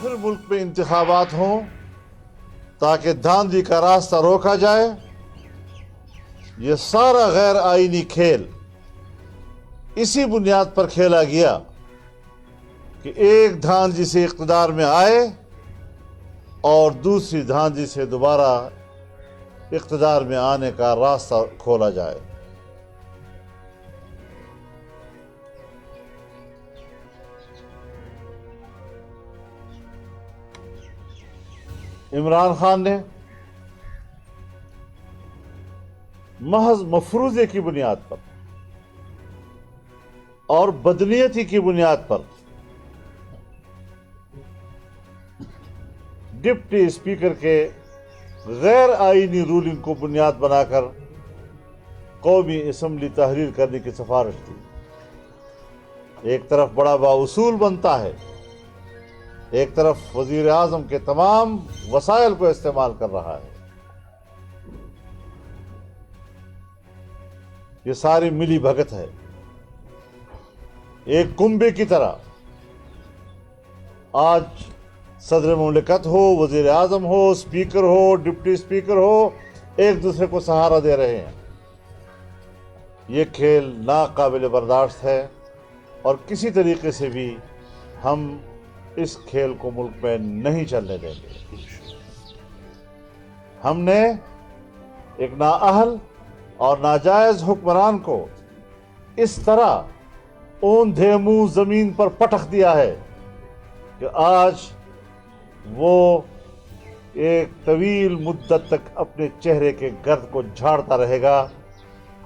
پھر ملک میں انتخابات ہوں تاکہ دھاندلی کا راستہ روکا جائے. یہ سارا غیر آئینی کھیل اسی بنیاد پر کھیلا گیا کہ ایک دھاندلی سے اقتدار میں آئے اور دوسری دھاندلی سے دوبارہ اقتدار میں آنے کا راستہ کھولا جائے. عمران خان نے محض مفروضے کی بنیاد پر اور بدنیتی کی بنیاد پر ڈپٹی اسپیکر کے غیر آئینی رولنگ کو بنیاد بنا کر قومی اسمبلی تحریر کرنے کی سفارش کی. ایک طرف بڑا بااصول بنتا ہے، ایک طرف وزیر اعظم کے تمام وسائل کو استعمال کر رہا ہے. یہ ساری ملی بھگت ہے، ایک کنبے کی طرح. آج صدر مملکت ہو، وزیر اعظم ہو، اسپیکر ہو، ڈپٹی اسپیکر ہو، ایک دوسرے کو سہارا دے رہے ہیں. یہ کھیل ناقابل برداشت ہے اور کسی طریقے سے بھی ہم اس کھیل کو ملک میں نہیں چلنے دیں گے. ہم نے ایک نااہل اور ناجائز حکمران کو اس طرح اوندھے منہ زمین پر پٹخ دیا ہے کہ آج وہ ایک طویل مدت تک اپنے چہرے کے گرد کو جھاڑتا رہے گا.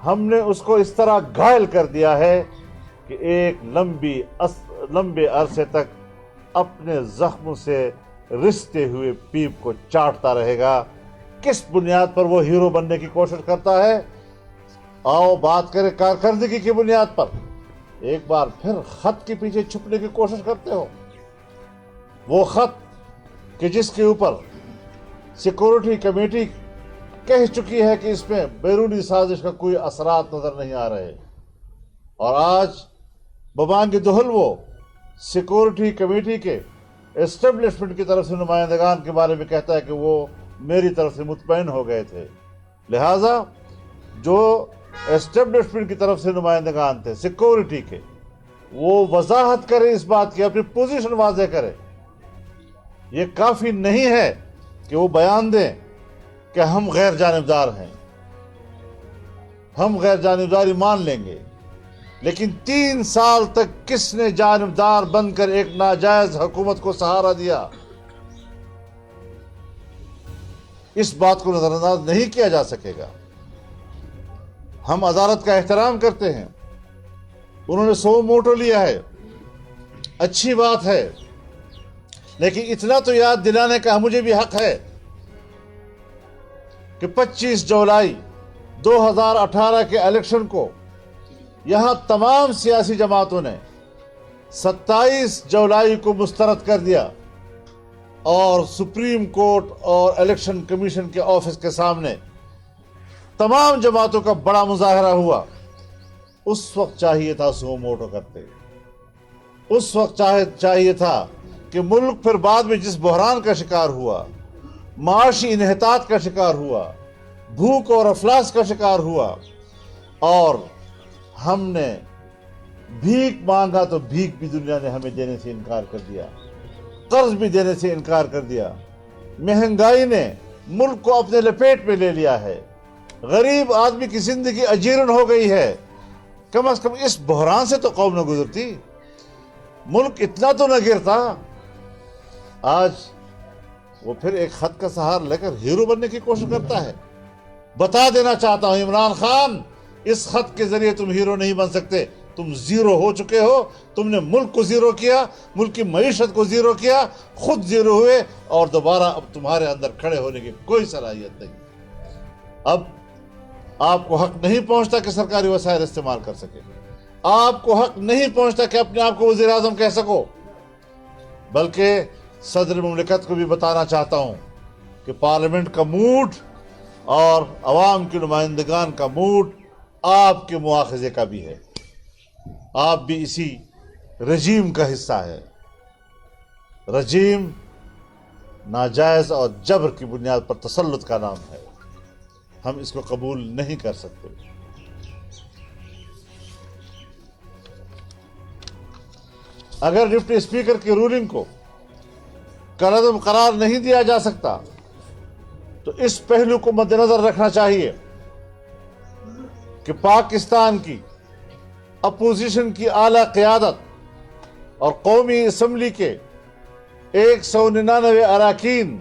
ہم نے اس کو اس طرح گھائل کر دیا ہے کہ ایک لمبے عرصے تک اپنے زخم سے رستے ہوئے پیپ کو چاٹتا رہے گا. کس بنیاد پر وہ ہیرو بننے کی کوشش کرتا ہے؟ آؤ بات کریں کارکردگی کی بنیاد پر. ایک بار پھر خط کے پیچھے چھپنے کی کوشش کرتے ہو. وہ خط کہ جس کے اوپر سیکورٹی کمیٹی کہہ چکی ہے کہ اس میں بیرونی سازش کا کوئی اثرات نظر نہیں آ رہے، اور آج ببانگ دہل وہ سیکورٹی کمیٹی کے اسٹیبلشمنٹ کی طرف سے نمائندگان کے بارے میں کہتا ہے کہ وہ میری طرف سے مطمئن ہو گئے تھے. لہذا جو اسٹیبلشمنٹ کی طرف سے نمائندگان تھے سیکورٹی کے، وہ وضاحت کرے اس بات کی، اپنی پوزیشن واضح کرے. یہ کافی نہیں ہے کہ وہ بیان دیں کہ ہم غیر جانبدار ہیں، ہم غیر جانبداری مان لیں گے، لیکن 3 سال تک کس نے جانبدار بن کر ایک ناجائز حکومت کو سہارا دیا؟ اس بات کو نظر انداز نہیں کیا جا سکے گا. ہم عدالت کا احترام کرتے ہیں، انہوں نے سو موٹو لیا ہے، اچھی بات ہے، لیکن اتنا تو یاد دلانے کا مجھے بھی حق ہے کہ 25 جولائی 2018 کے الیکشن کو یہاں تمام سیاسی جماعتوں نے 27 جولائی کو مسترد کر دیا، اور سپریم کورٹ اور الیکشن کمیشن کے آفس کے سامنے تمام جماعتوں کا بڑا مظاہرہ ہوا. اس وقت چاہیے تھا سو موٹو کرتے، اس وقت چاہیے تھا کہ ملک پھر بعد میں جس بحران کا شکار ہوا، معاشی انحطاط کا شکار ہوا، بھوک اور افلاس کا شکار ہوا، اور ہم نے بھیک مانگا تو بھیک بھی دنیا نے ہمیں دینے سے انکار کر دیا، قرض بھی دینے سے انکار کر دیا. مہنگائی نے ملک کو اپنے لپیٹ میں لے لیا ہے، غریب آدمی کی زندگی اجیرن ہو گئی ہے. کم از کم اس بحران سے تو قوم نہ گزرتی، ملک اتنا تو نہ گرتا. آج وہ پھر ایک خط کا سہارا لے کر ہیرو بننے کی کوشش کرتا ہے. بتا دینا چاہتا ہوں عمران خان، اس خط کے ذریعے تم ہیرو نہیں بن سکتے. تم زیرو ہو چکے ہو. تم نے ملک کو زیرو کیا، ملک کی معیشت کو زیرو کیا، خود زیرو ہوئے، اور دوبارہ اب تمہارے اندر کھڑے ہونے کی کوئی صلاحیت نہیں. اب آپ کو حق نہیں پہنچتا کہ سرکاری وسائل استعمال کر سکے، آپ کو حق نہیں پہنچتا کہ اپنے آپ کو وزیر اعظم کہہ سکو. بلکہ صدر مملکت کو بھی بتانا چاہتا ہوں کہ پارلیمنٹ کا موڈ اور عوام کے نمائندگان کا موڈ آپ کے مواخذے کا بھی ہے. آپ بھی اسی رجیم کا حصہ ہے. رجیم ناجائز اور جبر کی بنیاد پر تسلط کا نام ہے. ہم اس کو قبول نہیں کر سکتے. اگر ڈپٹی اسپیکر کی رولنگ کو کالعدم قرار نہیں دیا جا سکتا تو اس پہلو کو مد نظر رکھنا چاہیے کہ پاکستان کی اپوزیشن کی اعلی قیادت اور قومی اسمبلی کے 199 اراکین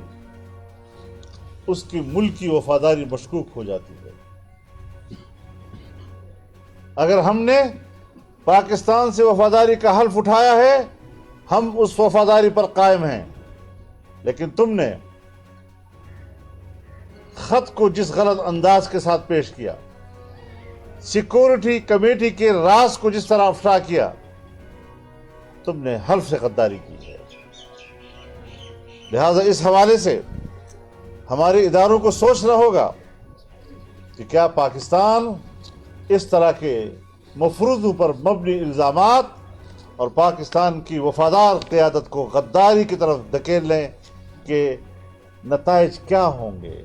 اس کی ملکی وفاداری مشکوک ہو جاتی ہے. اگر ہم نے پاکستان سے وفاداری کا حلف اٹھایا ہے ہم اس وفاداری پر قائم ہیں، لیکن تم نے خط کو جس غلط انداز کے ساتھ پیش کیا، سیکورٹی کمیٹی کے راز کو جس طرح افشا کیا، تم نے حلف سے غداری کی ہے. لہذا اس حوالے سے ہمارے اداروں کو سوچنا ہوگا کہ کیا پاکستان اس طرح کے مفروضوں پر مبنی الزامات اور پاکستان کی وفادار قیادت کو غداری کی طرف دھکیلنے کے نتائج کیا ہوں گے،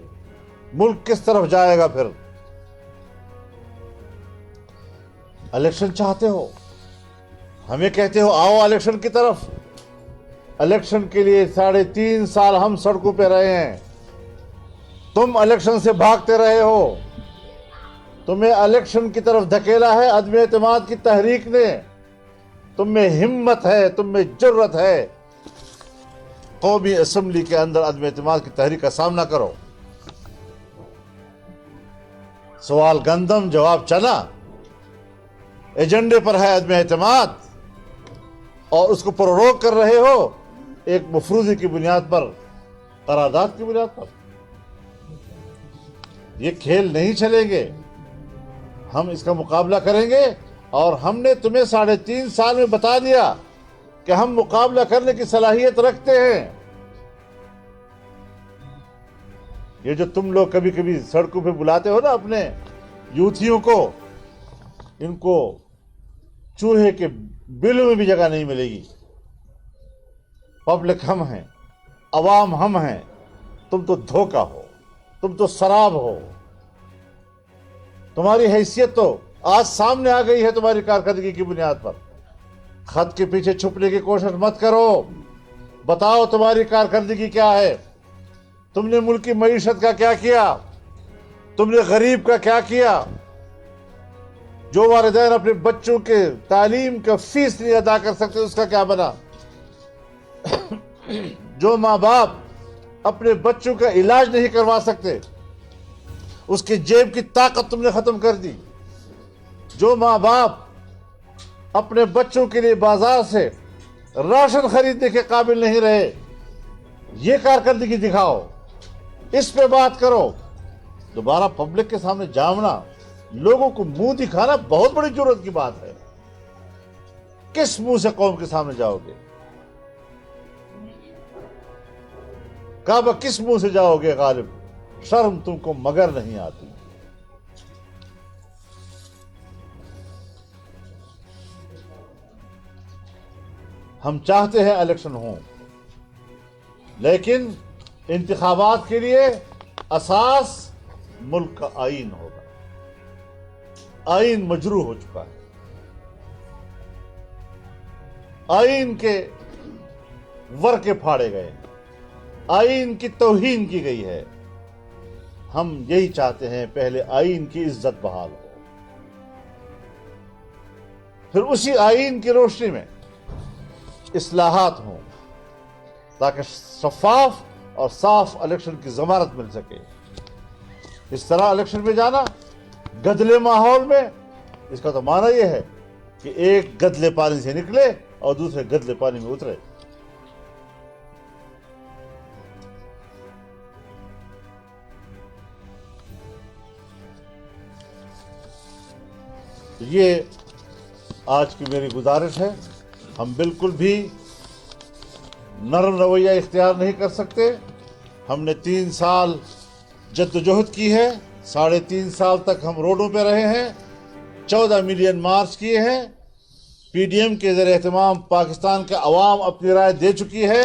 ملک کس طرف جائے گا. پھر الیکشن چاہتے ہو، ہمیں کہتے ہو آؤ الیکشن کی طرف. الیکشن کے لیے 3.5 سال ہم سڑکوں پہ رہے ہیں، تم الیکشن سے بھاگتے رہے ہو. تمہیں الیکشن کی طرف دھکیلا ہے عدم اعتماد کی تحریک نے. تم میں ہمت ہے، تم میں جرت ہے، قومی اسمبلی کے اندر عدم اعتماد کی تحریک کا سامنا کرو. سوال گندم جواب چنا، ایجنڈے پر ہے عدم اعتماد اور اس کو پروروگ کر رہے ہو ایک مفروضے کی بنیاد پر، قرارداد کی بنیاد پر. یہ کھیل نہیں چلیں گے. ہم اس کا مقابلہ کریں گے اور ہم نے تمہیں 3.5 سال میں بتا دیا کہ ہم مقابلہ کرنے کی صلاحیت رکھتے ہیں. یہ جو تم لوگ کبھی کبھی سڑکوں پہ بلاتے ہو نا اپنے یوتھیوں کو، ان کو چوہے کے بلوں میں بھی جگہ نہیں ملے گی. پبلک ہم ہیں، عوام ہم ہیں، تم تو دھوکہ ہو، تم تو سراب ہو. تمہاری حیثیت تو آج سامنے آ گئی ہے تمہاری کارکردگی کی بنیاد پر. خط کے پیچھے چھپنے کی کوشش مت کرو. بتاؤ تمہاری کارکردگی کیا ہے. تم نے ملکی معیشت کا کیا کیا، تم نے غریب کا کیا کیا. جو والدین اپنے بچوں کے تعلیم کا فیس نہیں ادا کر سکتے اس کا کیا بنا. جو ماں باپ اپنے بچوں کا علاج نہیں کروا سکتے اس کی جیب کی طاقت تم نے ختم کر دی. جو ماں باپ اپنے بچوں کے لیے بازار سے راشن خریدنے کے قابل نہیں رہے، یہ کارکردگی دکھاؤ، اس پہ بات کرو. دوبارہ پبلک کے سامنے جامنا، لوگوں کو منہ دکھانا بہت بڑی جرات کی بات ہے. کس منہ سے قوم کے سامنے جاؤ گے؟ کعبہ کس منہ سے جاؤ گے غالب؟ شرم تم کو مگر نہیں آتی. ہم چاہتے ہیں الیکشن ہوں، لیکن انتخابات کے لیے اساس ملک کا آئین ہوگا. آئین مجروح ہو چکا ہے، آئین کے ورقے پھاڑے گئے، آئین کی توہین کی گئی ہے. ہم یہی چاہتے ہیں پہلے آئین کی عزت بحال ہو، پھر اسی آئین کی روشنی میں اصلاحات ہوں تاکہ شفاف اور صاف الیکشن کی ضمانت مل سکے. اس طرح الیکشن میں جانا گدلے ماحول میں، اس کا تو معنی یہ ہے کہ ایک گدلے پانی سے نکلے اور دوسرے گدلے پانی میں اترے. یہ آج کی میری گزارش ہے. ہم بالکل بھی نرم رویہ اختیار نہیں کر سکتے. ہم نے 3 سال جدوجہد کی ہے، 3.5 سال تک ہم روڈوں پہ رہے ہیں، 14 ملین مارچ کیے ہیں. پی ڈی ایم کے زیر اہتمام پاکستان کے عوام اپنی رائے دے چکی ہے.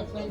F9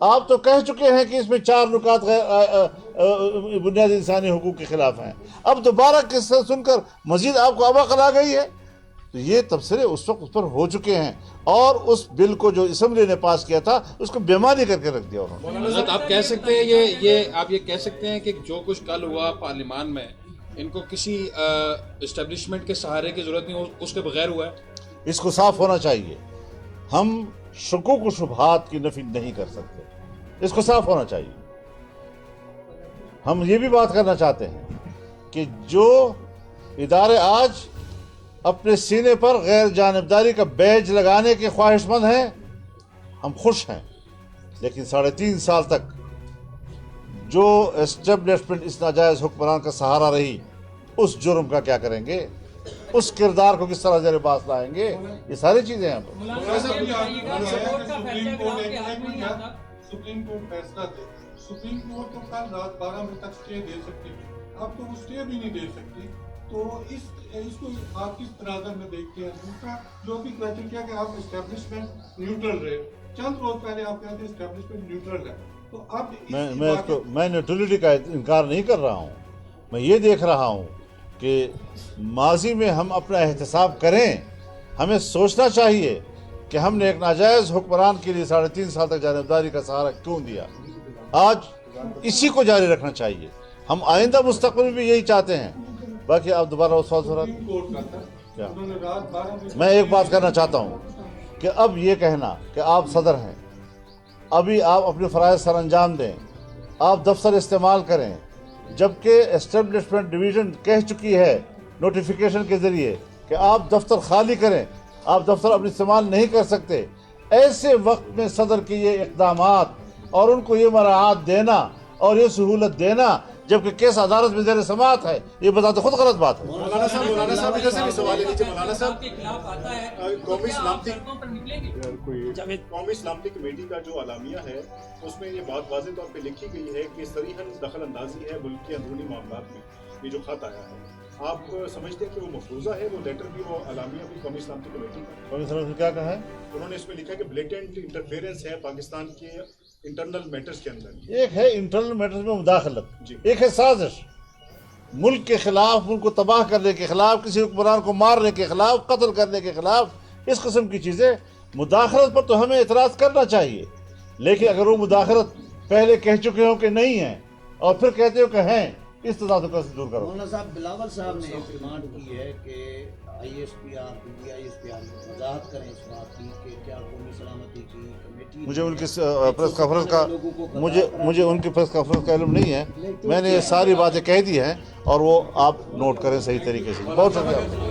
آپ تو کہہ چکے ہیں کہ اس میں 4 نکات بنیادی انسانی حقوق کے خلاف ہیں. اب دوبارہ قصہ سن کر مزید آپ کو اب عقل آ گئی ہے. تو یہ تبصرے اس وقت اس پر ہو چکے ہیں اور اس بل کو جو اسمبلی نے پاس کیا تھا اس کو بیمانی کر کے رکھ دیا انہوں نے. حضرت آپ کہہ سکتے ہیں آپ یہ کہہ سکتے ہیں کہ جو کچھ کل ہوا پارلیمان میں ان کو کسی اسٹیبلشمنٹ کے سہارے کی ضرورت نہیں، اس کے بغیر ہوا ہے. اس کو صاف ہونا چاہیے. ہم شکوک و شبہات کی نفی نہیں کر سکتے. اس کو صاف ہونا چاہیے. ہم یہ بھی بات کرنا چاہتے ہیں کہ جو ادارے آج اپنے سینے پر غیر جانبداری کا بیج لگانے کے خواہش مند ہیں، ہم خوش ہیں. لیکن 3.5 سال تک جو اسٹیبلشمنٹ اس ناجائز حکمران کا سہارا رہی، اس جرم کا کیا کریں گے؟ اس کردار کو کس طرح زیر بحث لائیں گے؟ یہ ساری چیزیں ہیں. سپریم کورٹ فیصلہ دے. سپریم کورٹ تو کل رات 12 بجے تک سٹے دے سکتی ہے، اب تو وہ سٹے بھی نہیں دے سکتی. تو اس کو آپ کس تناظر میں دیکھتے ہیں؟ دوسرا جو بھی کویشچن کیا کہ آپ اسٹیبلشمنٹ نیوٹرل رہے، چند روز پہلے آپ کہتے ہیں اسٹیبلشمنٹ نیوٹرل ہے. تو اب میں نیوٹرلٹی کا انکار نہیں کر رہا ہوں. میں یہ دیکھ رہا ہوں کہ ماضی میں ہم اپنا احتساب کریں. ہمیں سوچنا چاہیے کہ ہم نے ایک ناجائز حکمران کے لیے 3.5 سال تک جانبداری کا سہارا کیوں دیا. آج اسی کو جاری رکھنا چاہیے. ہم آئندہ مستقبل میں بھی یہی چاہتے ہیں. باقی آپ دوبارہ اس سوال ہو کیا؟ میں ایک بات کرنا چاہتا ہوں کہ اب یہ کہنا کہ آپ صدر ہیں، ابھی آپ اپنے فرائض سر انجام دیں، آپ دفتر استعمال کریں، جبکہ اسٹیبلشمنٹ ڈویژن کہہ چکی ہے نوٹیفیکیشن کے ذریعے کہ آپ دفتر خالی کریں، آپ دفتر اپنے استعمال نہیں کر سکتے. ایسے وقت میں صدر کے یہ اقدامات اور ان کو یہ مراعات دینا اور یہ سہولت دینا جبکہ کیس عدالت میں زیر سماعت ہے، یہ بتاتے خود غلط بات ہے. مولانا صاحب ادھر سے بھی سوال ہے. نیچے مولانا صاحب قومی سلامتی کمیٹی کا جو اعلامیہ ہے اس میں یہ بات واضح طور پہ لکھی گئی ہے کہ صریحاً دخل اندازی ہے ملک کے اندرونی معاملات میں. یہ جو خط آیا ہے آپ سمجھتے ہیں کہ وہ مفروضہ ہے، وہ لیٹر بھی، وہ اعلامیہ بھی قومی سلامتی کمیٹی کا؟ قومی سلامتی کیا کہا ہے؟ انہوں نے اس میں لکھا کہ بلیٹنٹ انٹرفیئرنس ہے پاکستان کے انٹرنل میٹرز کے اندر. ایک ہے انٹرنل میٹرز میں مداخلت، ایک ہے سازش. ملک کے خلاف، ملک کو تباہ کرنے کے خلاف، کسی حکمران کو مارنے کے خلاف، قتل کرنے کے خلاف، اس قسم کی چیزیں. مداخلت پر تو ہمیں اعتراض کرنا چاہیے، لیکن اگر وہ مداخلت پہلے کہہ چکے ہوں کہ نہیں ہے اور پھر کہتے ہو کہ ہیں، اس تضاد سے دور کرو. مولانا صاحب بلاول صاحب نے ایک ڈیمانڈ کی ہے کہ ISPR P I S P R وضاحت کریں اس بات کی کہ کیا قومی سلامتی کی کمیٹی مجھے ان کی پریس کانفرنس کا مجھے ان کی پریس کانفرنس کا علم نہیں ہے. میں نے یہ ساری باتیں کہہ دی ہیں اور وہ آپ نوٹ کریں صحیح طریقے سے. بہت شکریہ.